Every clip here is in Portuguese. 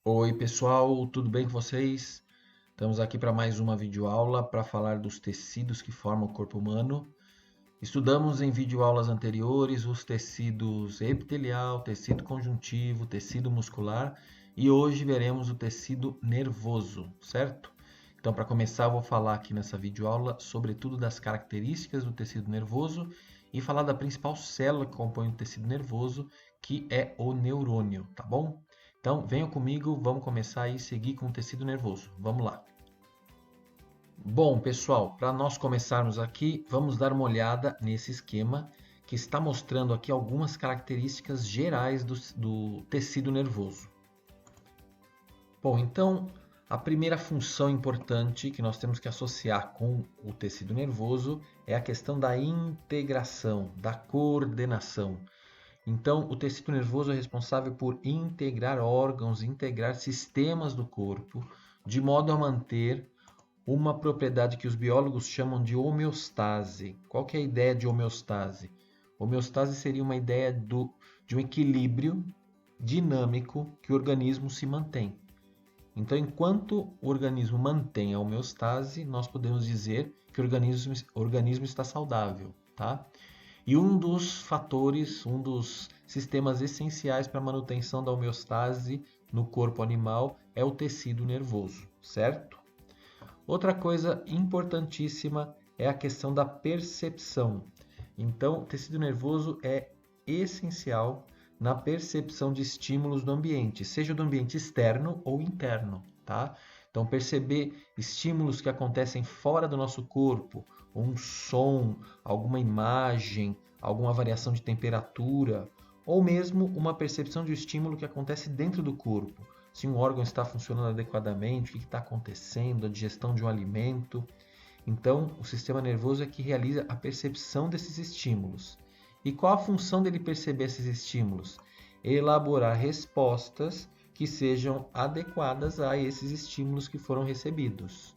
Oi pessoal, tudo bem com vocês? Estamos aqui para mais uma videoaula para falar dos tecidos que formam o corpo humano. Estudamos em videoaulas anteriores os tecidos epitelial, tecido conjuntivo, tecido muscular e hoje veremos o tecido nervoso, certo? Então, para começar, eu vou falar aqui nessa videoaula sobretudo das características do tecido nervoso e falar da principal célula que compõe o tecido nervoso, que é o neurônio, tá bom? Então, venham comigo, vamos começar e seguir com o tecido nervoso. Vamos lá. Bom, pessoal, para nós começarmos aqui, vamos dar uma olhada nesse esquema que está mostrando aqui algumas características gerais do tecido nervoso. Bom, então, a primeira função importante que nós temos que associar com o tecido nervoso é a questão da integração, da coordenação. Então, o tecido nervoso é responsável por integrar órgãos, integrar sistemas do corpo, de modo a manter uma propriedade que os biólogos chamam de homeostase. Qual que é a ideia de homeostase? Homeostase seria uma ideia de um equilíbrio dinâmico que o organismo se mantém. Então, enquanto o organismo mantém a homeostase, nós podemos dizer que o organismo está saudável, tá? E um dos fatores, um dos sistemas essenciais para a manutenção da homeostase no corpo animal é o tecido nervoso, certo? Outra coisa importantíssima é a questão da percepção. Então, o tecido nervoso é essencial na percepção de estímulos do ambiente, seja do ambiente externo ou interno, tá? Então, perceber estímulos que acontecem fora do nosso corpo, um som, alguma imagem, alguma variação de temperatura, ou mesmo uma percepção de estímulo que acontece dentro do corpo. Se um órgão está funcionando adequadamente, o que está acontecendo, a digestão de um alimento. Então, o sistema nervoso é que realiza a percepção desses estímulos. E qual a função dele perceber esses estímulos? Elaborar respostas que sejam adequadas a esses estímulos que foram recebidos.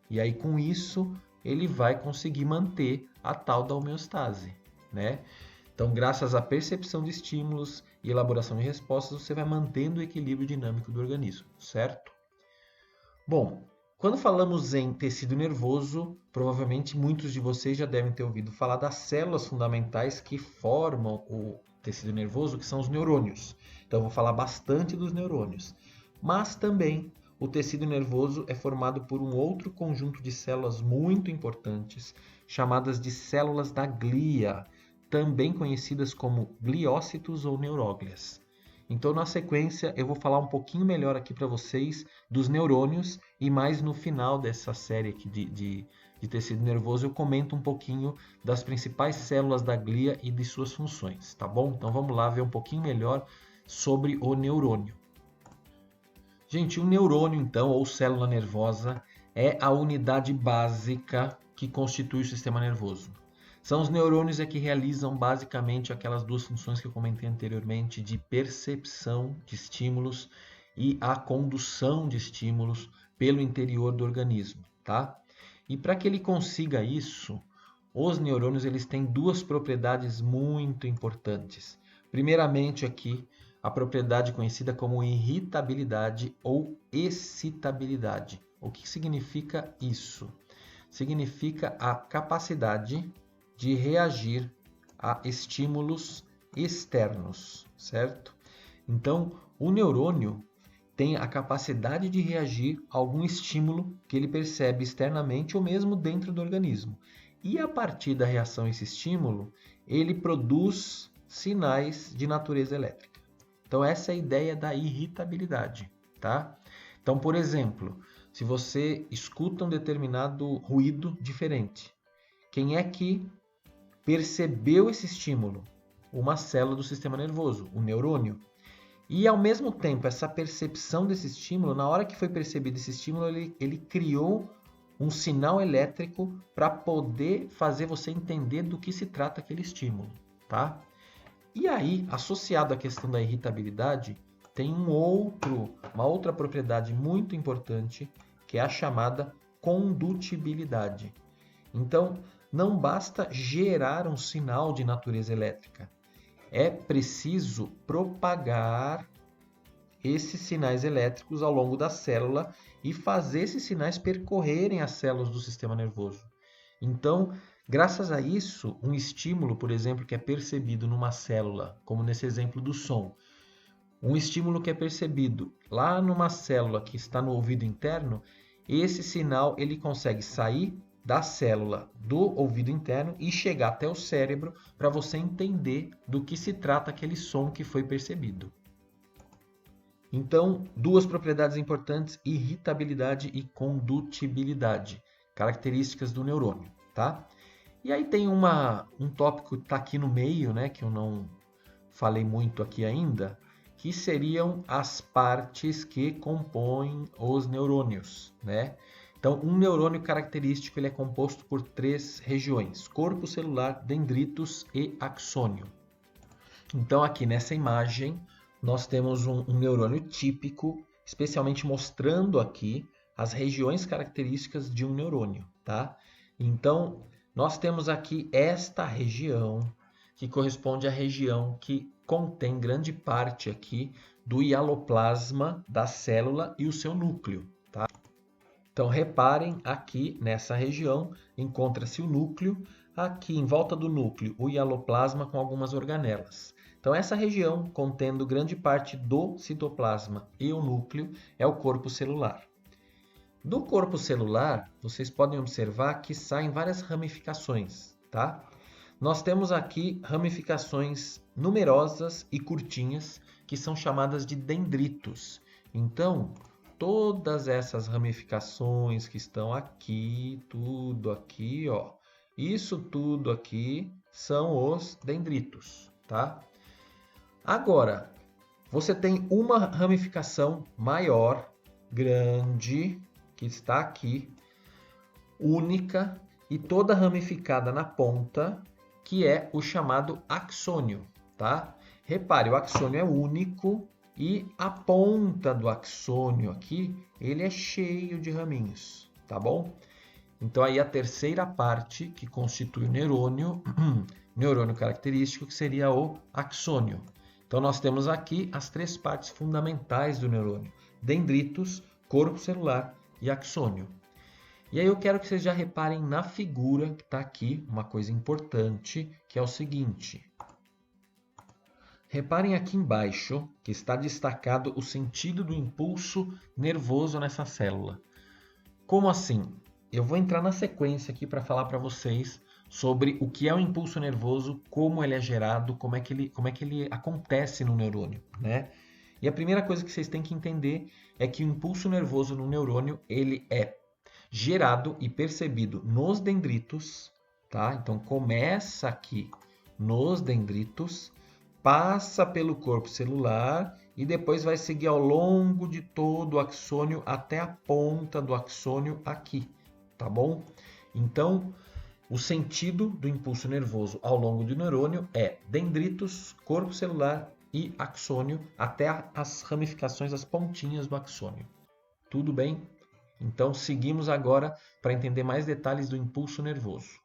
E aí, com isso, ele vai conseguir manter a tal da homeostase, né? Então, graças à percepção de estímulos e elaboração de respostas, você vai mantendo o equilíbrio dinâmico do organismo, certo? Bom, quando falamos em tecido nervoso, provavelmente muitos de vocês já devem ter ouvido falar das células fundamentais que formam o tecido nervoso, que são os neurônios. Então, eu vou falar bastante dos neurônios. Mas também o tecido nervoso é formado por um outro conjunto de células muito importantes, chamadas de células da glia, também conhecidas como gliócitos ou neuróglias. Então, na sequência, eu vou falar um pouquinho melhor aqui para vocês dos neurônios e mais no final dessa série aqui de tecido nervoso eu comento um pouquinho das principais células da glia e de suas funções, tá bom? Então vamos lá ver um pouquinho melhor sobre o neurônio. Gente, o neurônio então, ou célula nervosa, é a unidade básica que constitui o sistema nervoso. São os neurônios que realizam basicamente aquelas duas funções que eu comentei anteriormente de percepção de estímulos e a condução de estímulos pelo interior do organismo, tá? E para que ele consiga isso, os neurônios eles têm duas propriedades muito importantes. Primeiramente aqui, a propriedade conhecida como irritabilidade ou excitabilidade. O que significa isso? Significa a capacidade de reagir a estímulos externos, certo? Então, o neurônio tem a capacidade de reagir a algum estímulo que ele percebe externamente ou mesmo dentro do organismo. E a partir da reação a esse estímulo, ele produz sinais de natureza elétrica. Então, essa é a ideia da irritabilidade, tá? Então, por exemplo, se você escuta um determinado ruído diferente, quem é que percebeu esse estímulo? Uma célula do sistema nervoso, o neurônio. E ao mesmo tempo, essa percepção desse estímulo, na hora que foi percebido esse estímulo, ele criou um sinal elétrico para poder fazer você entender do que se trata aquele estímulo, tá? E aí, associado à questão da irritabilidade, tem uma outra propriedade muito importante, que é a chamada condutibilidade. Então, não basta gerar um sinal de natureza elétrica, é preciso propagar esses sinais elétricos ao longo da célula e fazer esses sinais percorrerem as células do sistema nervoso. Então, graças a isso, um estímulo, por exemplo, que é percebido numa célula, como nesse exemplo do som, um estímulo que é percebido lá numa célula que está no ouvido interno, esse sinal ele consegue sair da célula do ouvido interno e chegar até o cérebro para você entender do que se trata aquele som que foi percebido. Então, duas propriedades importantes: irritabilidade e condutibilidade, características do neurônio, tá? E aí tem um tópico que está aqui no meio, né, que eu não falei muito aqui ainda, que seriam as partes que compõem os neurônios, né? Então, um neurônio característico ele é composto por 3 regiões: corpo celular, dendritos e axônio. Então, aqui nessa imagem, nós temos um neurônio típico, especialmente mostrando aqui as regiões características de um neurônio, tá? Então, nós temos aqui esta região, que corresponde à região que contém grande parte aqui do hialoplasma da célula e o seu núcleo, tá? Então, reparem aqui nessa região encontra-se o núcleo, aqui em volta do núcleo o hialoplasma com algumas organelas. Então, essa região contendo grande parte do citoplasma e o núcleo é o corpo celular. Do corpo celular, vocês podem observar que saem várias ramificações, tá? Nós temos aqui ramificações numerosas e curtinhas, que são chamadas de dendritos. Então, todas essas ramificações que estão aqui, tudo aqui, ó, isso tudo aqui são os dendritos, tá? Agora, você tem uma ramificação maior, grande, que está aqui, única e toda ramificada na ponta, que é o chamado axônio, tá? Repare, o axônio é único e a ponta do axônio aqui, ele é cheio de raminhos, tá bom? Então aí a terceira parte que constitui o neurônio, neurônio característico, que seria o axônio. Então nós temos aqui as 3 partes fundamentais do neurônio: dendritos, corpo celular e axônio. E aí eu quero que vocês já reparem na figura que está aqui, uma coisa importante, que é o seguinte. Reparem aqui embaixo que está destacado o sentido do impulso nervoso nessa célula. Como assim? Eu vou entrar na sequência aqui para falar para vocês sobre o que é o impulso nervoso, como ele é gerado, como é que ele acontece no neurônio, né? E a primeira coisa que vocês têm que entender é que o impulso nervoso no neurônio ele é gerado e percebido nos dendritos, tá? Então começa aqui nos dendritos, passa pelo corpo celular e depois vai seguir ao longo de todo o axônio até a ponta do axônio aqui, tá bom? Então, o sentido do impulso nervoso ao longo do neurônio é dendritos, corpo celular e axônio até as ramificações, as pontinhas do axônio. Tudo bem? Então, seguimos agora para entender mais detalhes do impulso nervoso.